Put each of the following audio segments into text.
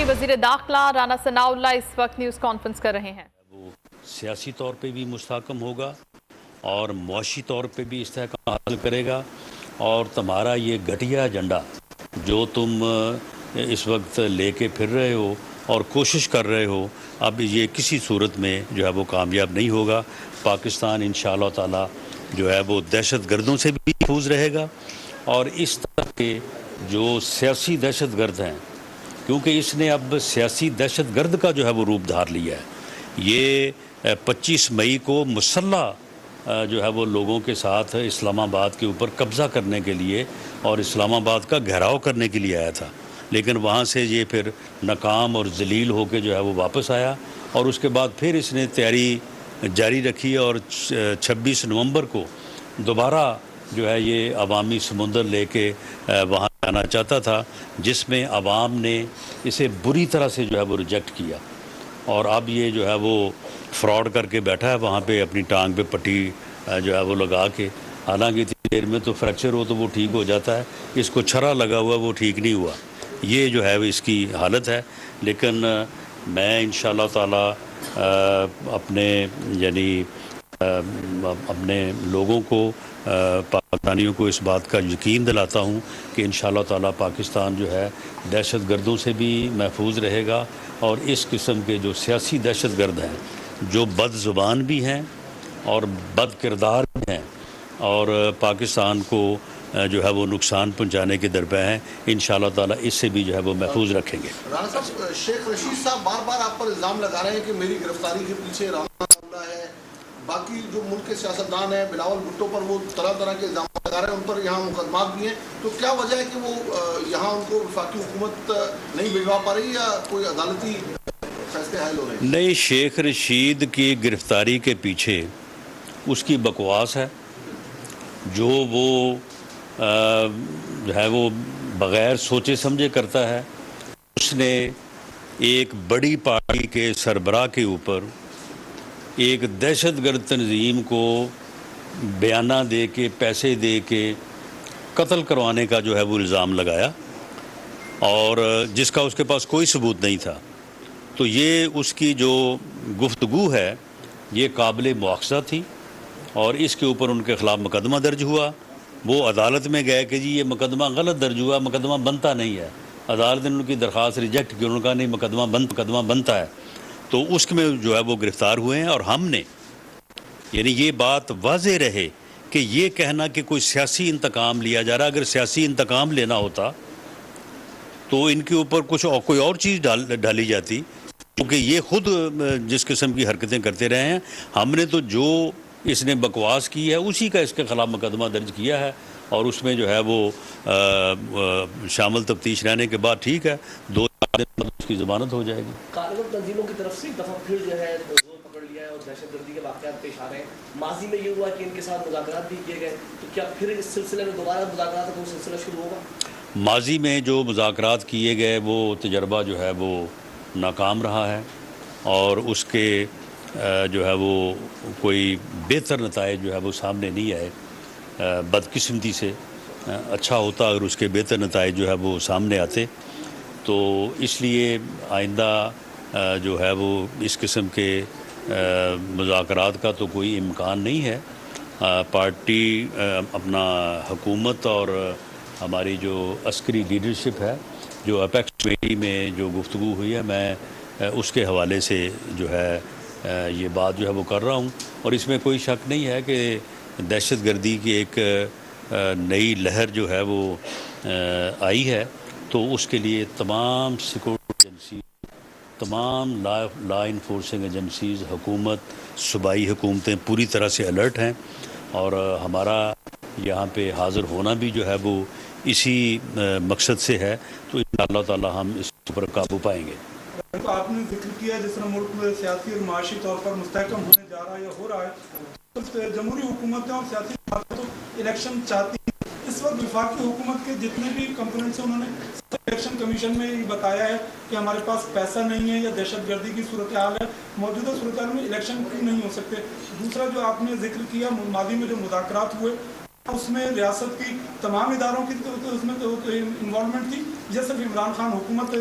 की वज़ीर दाखिला राना सनाउल्लाह इस वक्त न्यूज़ कॉन्फ्रेंस कर रहे हैं। वो सियासी तौर पे भी मुस्तहकम होगा और मुआशी तौर पे भी इस्तेहकाम हासिल करेगा। और तुम्हारा ये घटिया एजेंडा जो तुम इस वक्त लेके फिर रहे हो और कोशिश कर रहे हो, अब ये किसी सूरत में जो है वो कामयाब नहीं होगा। पाकिस्तान इंशाअल्लाह ताला जो है वो दहशत गर्दों से भी महफूज रहेगा। और इस तरह के जो सियासी दहशत गर्द हैं, क्योंकि इसने अब सियासी दहशत गर्द का जो है वो रूप धार लिया है। ये 25 मई को मुसल्लह जो है वो लोगों के साथ इस्लामाबाद के ऊपर कब्ज़ा करने के लिए और इस्लामाबाद का घेराव करने के लिए आया था, लेकिन वहाँ से ये फिर नाकाम और जलील होकर जो है वो वापस आया। और उसके बाद फिर इसने तैयारी जारी रखी और 26 नवंबर को दोबारा जो है ये अवामी समुंदर लेके वहाँ जाना चाहता था, जिसमें अवाम ने इसे बुरी तरह से जो है वो रिजेक्ट किया। और अब ये जो है वो फ्रॉड करके बैठा है वहाँ पे, अपनी टांग पे पट्टी जो है वो लगा के। हालांकि इतनी देर में तो फ्रैक्चर हो तो वो ठीक हो जाता है, इसको छरा लगा हुआ वो ठीक नहीं हुआ। ये जो है इसकी हालत है। लेकिन मैं इंशाअल्लाह ताला अपने यानी अपने लोगों को, पाकिस्तानियों को इस बात का यकीन दिलाता हूँ कि इंशाअल्लाह ताला पाकिस्तान जो है दहशत गर्दों से भी महफूज रहेगा। और इस किस्म के जो सियासी दहशत गर्द हैं, जो बदज़ुबान भी हैं और बद किरदार भी हैं और पाकिस्तान को जो है वो नुकसान पहुंचाने के दरपे हैं, इंशाअल्लाह ताला इससे भी जो है वो महफूज रखेंगे। राना साहब, शेख रशीद साहब बार बार आप पर इल्ज़ाम लगा रहे हैं कि मेरी गिरफ्तारी के पीछे राना है, बाकी जो मुल्क के सियासतदान हैं बिलावल भुट्टो पर वो तरह तरह के इल्ज़ाम लगा रहे हैं, उन पर यहाँ मुकदमात भी हैं। तो क्या वजह है कि वो यहाँ उनको वफाकी हुकूमत नहीं भिजवा पा रही या कोई अदालती फैसले हायल हो रहे हैं? नहीं, शेख रशीद की गिरफ्तारी के पीछे उसकी बकवास है, जो वो जो है वो बग़ैर सोचे समझे करता है। उसने एक बड़ी पार्टी के सरबराह के ऊपर एक दहशतगर्द तंजीम को बयाना दे के, पैसे दे के कत्ल करवाने का जो है वो इल्ज़ाम लगाया, और जिसका उसके पास कोई सबूत नहीं था। तो ये उसकी जो गुफ्तगू है ये काबिल मुआख़ज़ा थी, और इसके ऊपर उनके ख़िलाफ़ मुकदमा दर्ज हुआ। वो अदालत में गए कि जी ये मुकदमा गलत दर्ज हुआ, मुकदमा बनता नहीं है। अदालत ने उनकी दरख्वास्त रिजेक्ट की, उन्होंने कहा नहीं मुकदमा बनता है। तो उसमें जो है वो गिरफ़्तार हुए हैं। और हमने यानी ये बात वाज़ेह रहे कि ये कहना कि कोई सियासी इंतकाम लिया जा रहा, अगर सियासी इंतकाम लेना होता तो इनके ऊपर कुछ और कोई और चीज़ डाली जाती, क्योंकि ये खुद जिस किस्म की हरकतें करते रहे हैं। हमने तो जो इसने बकवास की है उसी का इसके ख़िलाफ़ मुकदमा दर्ज किया है, और उसमें जो है वो शामिल तफ्तीश रहने के बाद ठीक है 2-4 दिन बाद उसकी ज़मानत हो जाएगी। कारगर तंजीमों की तरफ से एक दफ़ा फिर जो है जोर पकड़ लिया है और दहशतगर्दी के वाक़यात पेश आ रहे हैं। माजी में ये हुआ कि इनके साथ मुज़ाकरात भी किए गए, तो क्या फिर इस सिलसिले में दोबारा मुज़ाकरात का कोई सिलसिला शुरू होगा? माजी में जो मुज़ाकरात किए गए वो तजर्बा जो है वो नाकाम रहा है, और उसके जो है वो कोई बेहतर नताइज जो है वो सामने नहीं आए। बदकिस्मती से अच्छा होता अगर उसके बेहतर नताइज जो है वो सामने आते। तो इसलिए आइंदा जो है वो इस किस्म के मुज़ाकरात का तो कोई इम्कान नहीं है। पार्टी अपना हुकूमत और हमारी जो अस्करी लीडरशिप है, जो अपेक्स कमेटी में जो गुफ्तगू हुई है, मैं उसके हवाले से जो है ये बात जो है वो कर रहा हूँ। और इसमें कोई शक नहीं है कि दहशतगर्दी की एक नई लहर जो है वो आई है, तो उसके लिए तमाम सिक्योरिटी एजेंसी, तमाम लॉ इन्फोर्सिंग एजेंसीज़, हुकूमत, सूबाई हुकूमतें पूरी तरह से अलर्ट हैं। और हमारा यहाँ पे हाज़िर होना भी जो है वो इसी मकसद से है। तो इंशाअल्लाह ताला हम इस पर काबू पाएंगे। तो आपने जिक्र किया जिस तरह मुल्क में सियासी और माशी तौर पर मुस्तहकम होने जा रहा है या हो रहा है, तो जमहूरी हुकूमतें और सियासी तो इलेक्शन चाहती हैं। इस वक्त वफाकी हुकूमत के जितने भी कंपोनेंट्स हैं उन्होंने इलेक्शन कमीशन में ये बताया है कि हमारे पास पैसा नहीं है या दहशतगर्दी की सूरत हाल है, मौजूदा सूरत हाल में इलेक्शन क्यों नहीं हो सकते। दूसरा जो आपने जिक्र किया मादी में जो मुज़ाकरात हुए उसमें रियासत की तमाम इदारों की तो उसमें तो इन्वॉल्वमेंट थी, या सिर्फ इमरान खान हुकूमत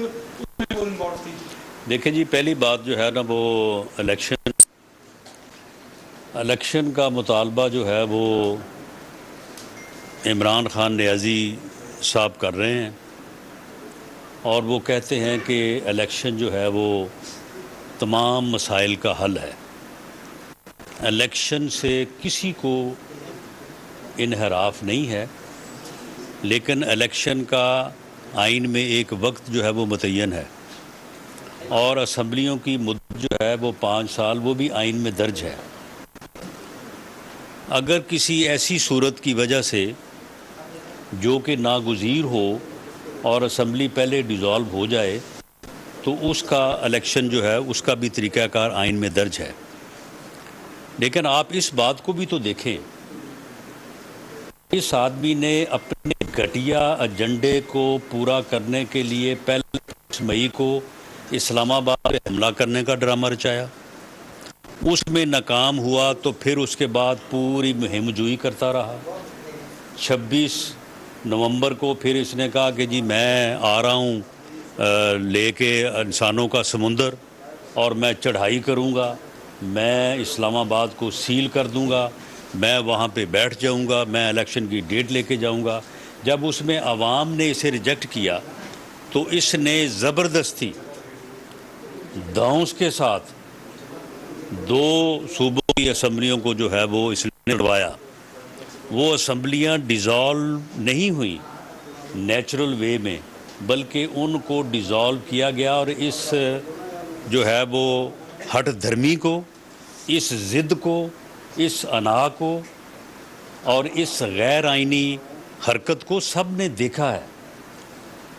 वो इन्वॉल्व थी? देखें जी, पहली बात जो है ना वो इलेक्शन का मुतालबा जो है वो इमरान खान नियाज़ी साहब कर रहे हैं और वो कहते हैं कि इलेक्शन जो है वो तमाम मसाइल का हल है। इलेक्शन से किसी को इन्हराफ नहीं है, लेकिन इलेक्शन का आइन में एक वक्त जो है वो मुतय्यन है और असम्बलियों की मुद्दत जो है वो 5 साल, वो भी आइन में दर्ज है। अगर किसी ऐसी सूरत की वजह से जो कि नागुज़ीर हो और असम्बली पहले डिज़ोल्व हो जाए तो उसका इलेक्शन जो है उसका भी तरीक़ाकार आइन में दर्ज है। लेकिन आप इस बात को भी तो देखें, इस आदमी ने अपने घटिया एजेंडे को पूरा करने के लिए पहले 5 मई को इस्लामाबाद पे हमला करने का ड्रामा रचाया, उसमें नाकाम हुआ तो फिर उसके बाद पूरी मुहिम जुई करता रहा। 26 नवंबर को फिर इसने कहा कि जी मैं आ रहा हूँ लेके इंसानों का समुंदर और मैं चढ़ाई करूँगा, मैं इस्लामाबाद को सील कर दूँगा, मैं वहाँ पे बैठ जाऊँगा, मैं इलेक्शन की डेट लेके जाऊँगा। जब उसमें आवाम ने इसे रिजेक्ट किया तो इसने ज़बरदस्ती दांव के साथ 2 सूबों की असम्बलियों को जो है वो इसने उड़वाया। वो असम्बलियाँ डिज़ोल्व नहीं हुई नेचुरल वे में, बल्कि उनको डिज़ोल्व किया गया और इस जो है वो हट धर्मी को, इस ज़िद को, इस अना को और इस गैर आइनी हरकत को सब ने देखा है।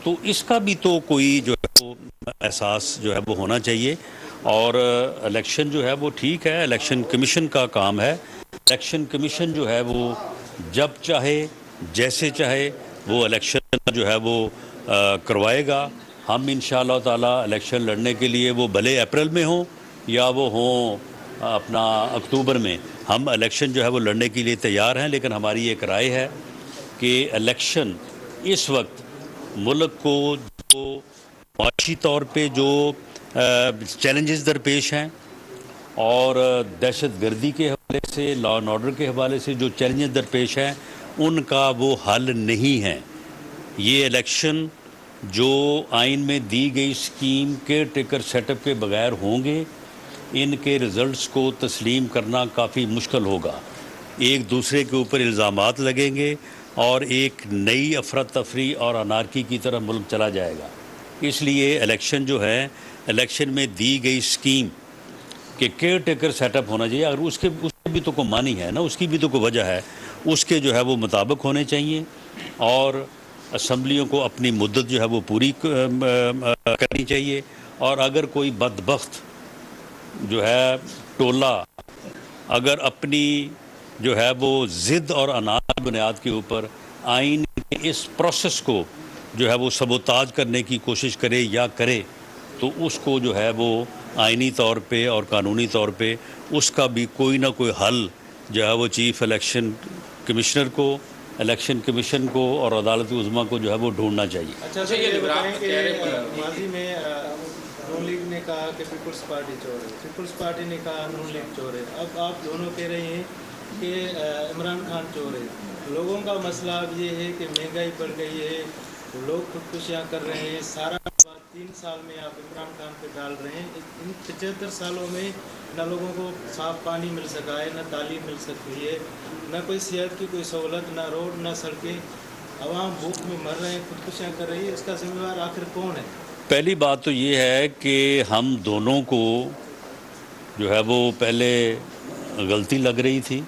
तो इसका भी तो कोई जो है वो एहसास जो है वो होना चाहिए। और इलेक्शन जो है वो ठीक है, इलेक्शन कमीशन का काम है। इलेक्शन कमीशन जो है वो जब चाहे जैसे चाहे वो इलेक्शन जो है वो करवाएगा। हम इंशाअल्लाह ताला इलेक्शन लड़ने के लिए वो भले अप्रैल में हो या वो हों अपना अक्टूबर में, हम इलेक्शन जो है वो लड़ने के लिए तैयार हैं। लेकिन हमारी एक राय है कि इलेक्शन इस वक्त मुल्क को जो माशी तौर पे जो चैलेंजेस दरपेश हैं और दहशत गर्दी के हवाले से, लॉ एंड ऑर्डर के हवाले से जो चैलेंजेस दरपेश हैं, उनका वो हल नहीं है। ये इलेक्शन जो आइन में दी गई स्कीम के टेकर सेटअप के बगैर होंगे, इनके रिज़ल्ट्स को तस्लीम करना काफ़ी मुश्किल होगा। एक दूसरे के ऊपर इल्ज़ामात लगेंगे और एक नई अफरा तफरी और अनारकी की तरफ मुल्क चला जाएगा। इसलिए इलेक्शन जो है, इलेक्शन में दी गई स्कीम कि केयर टेकर सेटअप होना चाहिए, अगर उसके भी तो कोई मानी है ना, उसकी भी तो कोई वजह है, उसके जो है वो मुताबिक होने चाहिए और असम्बलियों को अपनी मुद्दत जो है वो पूरी करनी चाहिए। और अगर कोई बदबख्त जो है टोला अगर अपनी जो है वो ज़िद और अनाज बुनियाद के ऊपर आइन के इस प्रोसेस को जो है वो सबोताज करने की कोशिश करे या करे, तो उसको जो है वो आइनी तौर पे और कानूनी तौर पे उसका भी कोई ना कोई हल जो है वो चीफ इलेक्शन कमिश्नर को, इलेक्शन कमीशन को और अदालत उज़्मा को जो है वो ढूंढना चाहिए। अच्छा सर, ये बताएं कि माजी में नून लीग ने कहा कि पीपल्स पार्टी चोर है, पीपल्स पार्टी ने कहा नून लीग चोर है। अब आप दोनों कह रहे हैं कि इमरान खान चोर है। लोगों का मसला अब ये है कि महंगाई बढ़ गई है, लोग खुदकुशियाँ कर रहे हैं। सारा 3 साल में आप इमरान खान पे डाल रहे हैं। इन 75 सालों में न लोगों को साफ़ पानी मिल सका है, न तालीम मिल सकती है, न कोई सेहत की कोई सहूलत, न रोड, न सड़कें। आवाम भूख में मर रहे हैं, खुदकुशियाँ कर रही है। इसका जिम्मेवार आखिर कौन है? पहली बात तो ये है कि हम दोनों को जो है वो पहले गलती लग रही थी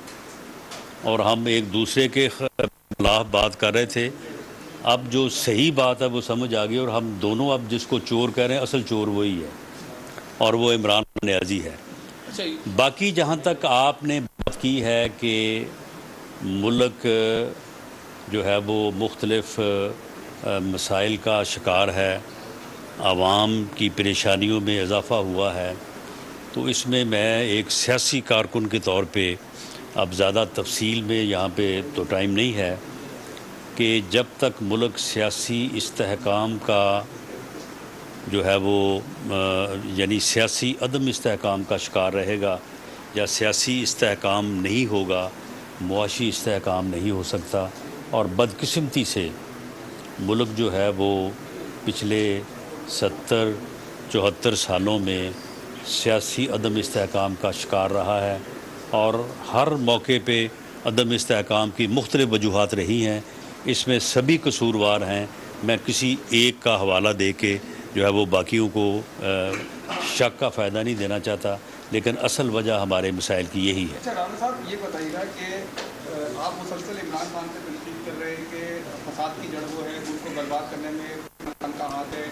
और हम एक दूसरे के खिलाफ बात कर रहे थे। अब जो सही बात है वो समझ आ गई और हम दोनों अब जिसको चोर कह रहे हैं, असल चोर वही है और वो इमरान नियाज़ी है। बाकी जहाँ तक आपने बात की है कि मुल्क जो है वो मुख्तलिफ मसाइल का शिकार है, आवाम की परेशानियों में इजाफ़ा हुआ है, तो इसमें मैं एक सियासी कारकुन के तौर पे अब ज़्यादा तफसील में यहाँ पे तो टाइम नहीं है कि जब तक मुल्क सियासी इस्तेहकाम का جو ہے وہ یعنی سیاسی عدم استحکام کا شکار رہے گا یا سیاسی استحکام نہیں ہوگا، معاشی استحکام نہیں ہو سکتا، اور بدقسمتی سے ملک جو ہے وہ پچھلے 70-74 سالوں میں سیاسی عدم استحکام کا شکار رہا ہے، اور ہر موقع پہ عدم استحکام کی مختلف وجوہات رہی ہیں، اس میں سبھی قصوروار ہیں۔ میں کسی ایک کا حوالہ دے کے جو ہے وہ باقیوں کو شک کا فائدہ نہیں دینا چاہتا، لیکن اصل وجہ ہمارے مسائل کی یہی ہے۔ اچھا رانا صاحب یہ بتائیے گا کہ آپ مسلسل عمران خان سے تنقید کر رہے ہیں کہ فساد کی جڑ وہ ہے، ملک کو برباد کرنے میں عمران خان کا ہاتھ ہے،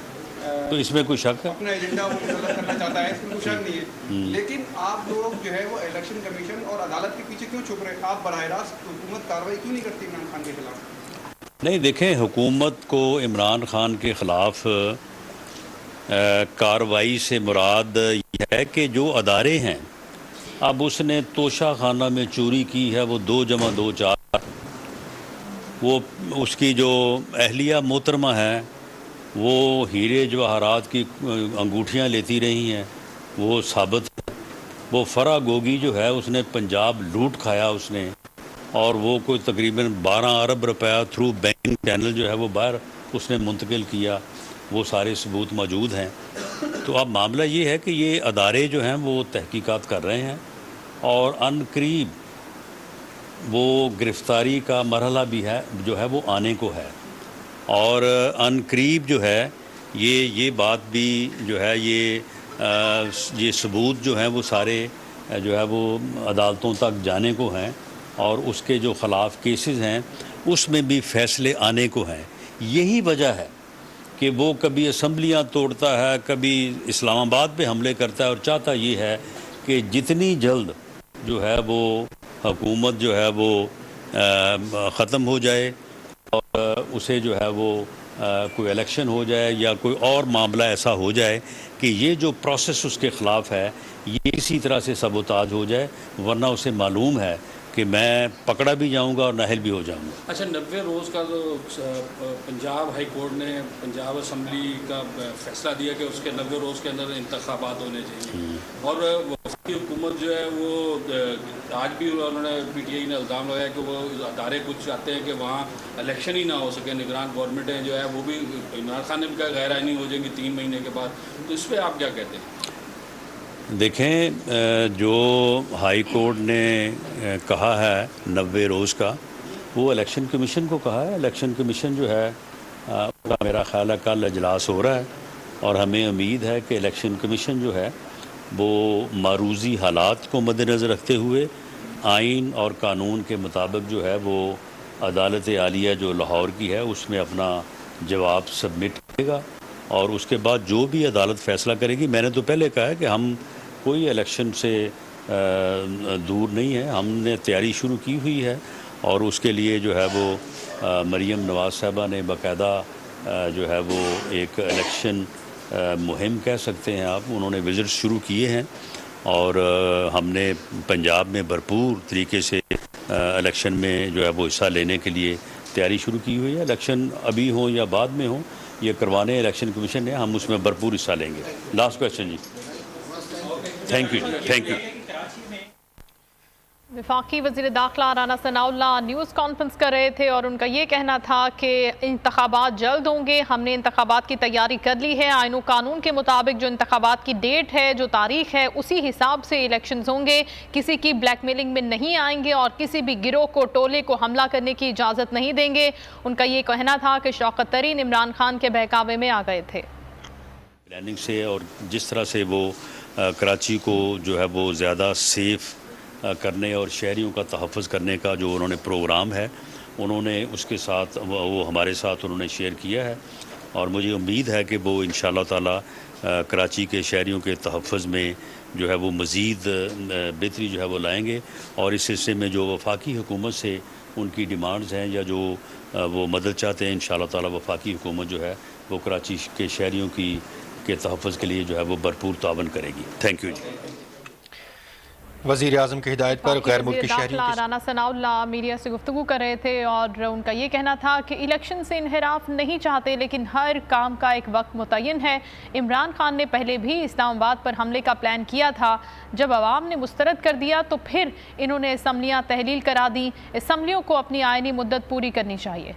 تو اس میں کوئی شک ہے؟ اپنا ایجنڈا وہ مسلط کرنا چاہتا ہے، اس میں کوئی شک نہیں ہے، لیکن آپ لوگ جو ہے وہ الیکشن کمیشن اور عدالت کے پیچھے کیوں چھپ رہے ہیں؟ آپ براہ راست حکومت کارروائی کیوں نہیں کرتی عمران خان کے خلاف؟ نہیں دیکھیں، حکومت کو عمران خان کے خلاف کارروائی سے مراد یہ ہے کہ جو ادارے ہیں، اب اس نے توشہ خانہ میں چوری کی ہے، وہ 2+2 4، وہ اس کی جو اہلیہ محترمہ ہے وہ ہیرے جواہرات کی انگوٹھیاں لیتی رہی ہیں، وہ ثابت ہے۔ وہ فرا گوگی جو ہے اس نے پنجاب لوٹ کھایا اس نے، اور وہ کوئی تقریباً 12 ارب روپیہ تھرو بینکنگ چینل جو ہے وہ باہر اس نے منتقل کیا، وہ سارے ثبوت موجود ہیں۔ تو اب معاملہ یہ ہے کہ یہ ادارے جو ہیں وہ تحقیقات کر رہے ہیں، اور ان قریب وہ گرفتاری کا مرحلہ بھی ہے جو ہے وہ آنے کو ہے، اور ان قریب جو ہے یہ بات بھی جو ہے یہ ثبوت جو ہیں وہ سارے جو ہے وہ عدالتوں تک جانے کو ہیں، اور اس کے جو خلاف کیسز ہیں اس میں بھی فیصلے آنے کو ہیں۔ یہی وجہ ہے کہ وہ کبھی اسمبلیاں توڑتا ہے، کبھی اسلام آباد پہ حملے کرتا ہے، اور چاہتا یہ ہے کہ جتنی جلد جو ہے وہ حکومت جو ہے وہ ختم ہو جائے، اور اسے جو ہے وہ کوئی الیکشن ہو جائے یا کوئی اور معاملہ ایسا ہو جائے کہ یہ جو پروسیس اس کے خلاف ہے یہ اسی طرح سے سبوتاج ہو جائے، ورنہ اسے معلوم ہے کہ میں پکڑا بھی جاؤں گا اور نااہل بھی ہو جاؤں گا۔ اچھا، 90 روز کا جو پنجاب ہائی کورٹ نے پنجاب اسمبلی کا فیصلہ دیا کہ اس کے 90 روز کے اندر انتخابات ہونے چاہیے، اور وفاقی حکومت جو ہے وہ آج بھی انہوں نے پی ٹی آئی نے الزام لگایا کہ وہ ادارے کچھ چاہتے ہیں کہ وہاں الیکشن ہی نہ ہو سکے، نگران گورنمنٹیں جو ہے وہ بھی عمران خان نے بھی کہا غیر آئینی ہو جائیں گی 3 مہینے کے بعد، تو اس پہ آپ کیا کہتے ہیں؟ دیکھیں، جو ہائی کورٹ نے کہا ہے 90 روز کا، وہ الیکشن کمیشن کو کہا ہے۔ الیکشن کمیشن جو ہے اس کا میرا خیال ہے کل اجلاس ہو رہا ہے، اور ہمیں امید ہے کہ الیکشن کمیشن جو ہے وہ معروضی حالات کو مد نظر رکھتے ہوئے آئین اور قانون کے مطابق جو ہے وہ عدالت عالیہ جو لاہور کی ہے اس میں اپنا جواب سبمٹ کرے گا، اور اس کے بعد جو بھی عدالت فیصلہ کرے گی۔ میں نے تو پہلے کہا ہے کہ ہم کوئی الیکشن سے دور نہیں ہے، ہم نے تیاری شروع کی ہوئی ہے، اور اس کے لیے جو ہے وہ مریم نواز صاحبہ نے باقاعدہ جو ہے وہ ایک الیکشن مہم کہہ سکتے ہیں آپ، انہوں نے وزٹ شروع کیے ہیں، اور ہم نے پنجاب میں بھرپور طریقے سے الیکشن میں جو ہے وہ حصہ لینے کے لیے تیاری شروع کی ہوئی ہے۔ الیکشن ابھی ہوں یا بعد میں ہوں، یہ کروانے الیکشن کمیشن ہے، ہم اس میں بھرپور حصہ لیں گے۔ لاسٹ کویسچن جی۔ تھینک یو جی، تھینک یو۔ وفاقی وزیر داخلہ Rana Sanaullah news conference کر رہے تھے، اور ان کا یہ کہنا تھا کہ انتخابات جلد ہوں گے، ہم نے انتخابات کی تیاری کر لی ہے، آئین و قانون کے مطابق جو انتخابات کی ڈیٹ ہے، جو تاریخ ہے، اسی حساب سے الیکشنز ہوں گے، کسی کی بلیک میلنگ میں نہیں آئیں گے، اور کسی بھی گروہ کو ٹولے کو حملہ کرنے کی اجازت نہیں دیں گے۔ ان کا یہ کہنا تھا کہ شوکت ترین عمران خان کے بہکاوے میں آ گئے تھے۔ پلاننگ سے اور جس طرح سے وہ کراچی کو جو ہے وہ زیادہ سیف کرنے اور شہریوں کا تحفظ کرنے کا جو انہوں نے پروگرام ہے، انہوں نے اس کے ساتھ وہ ہمارے ساتھ انہوں نے شیئر کیا ہے، اور مجھے امید ہے کہ وہ انشاءاللہ تعالی کراچی کے شہریوں کے تحفظ میں جو ہے وہ مزید بہتری جو ہے وہ لائیں گے، اور اس سلسلے میں جو وفاقی حکومت سے ان کی ڈیمانڈز ہیں یا جو وہ مدد چاہتے ہیں، انشاءاللہ تعالی وفاقی حکومت جو ہے وہ کراچی کے شہریوں کے تحفظ کے لیے جو ہے وہ بھرپور تعاون کرے گی۔ تھینک یو جی۔ وزیر اعظم کی ہدایت پر غیر ملکی شہری داخلہ رانا ثناء اللہ میڈیا سے گفتگو کر رہے تھے اور ان کا یہ کہنا تھا کہ الیکشن سے انحراف نہیں چاہتے لیکن ہر کام کا ایک وقت متعین ہے۔ عمران خان نے پہلے بھی اسلام آباد پر حملے کا پلان کیا تھا، جب عوام نے مسترد کر دیا تو پھر انہوں نے اسمبلیاں تحلیل کرا دیں۔ اسمبلیوں کو اپنی آئینی مدت پوری کرنی چاہیے۔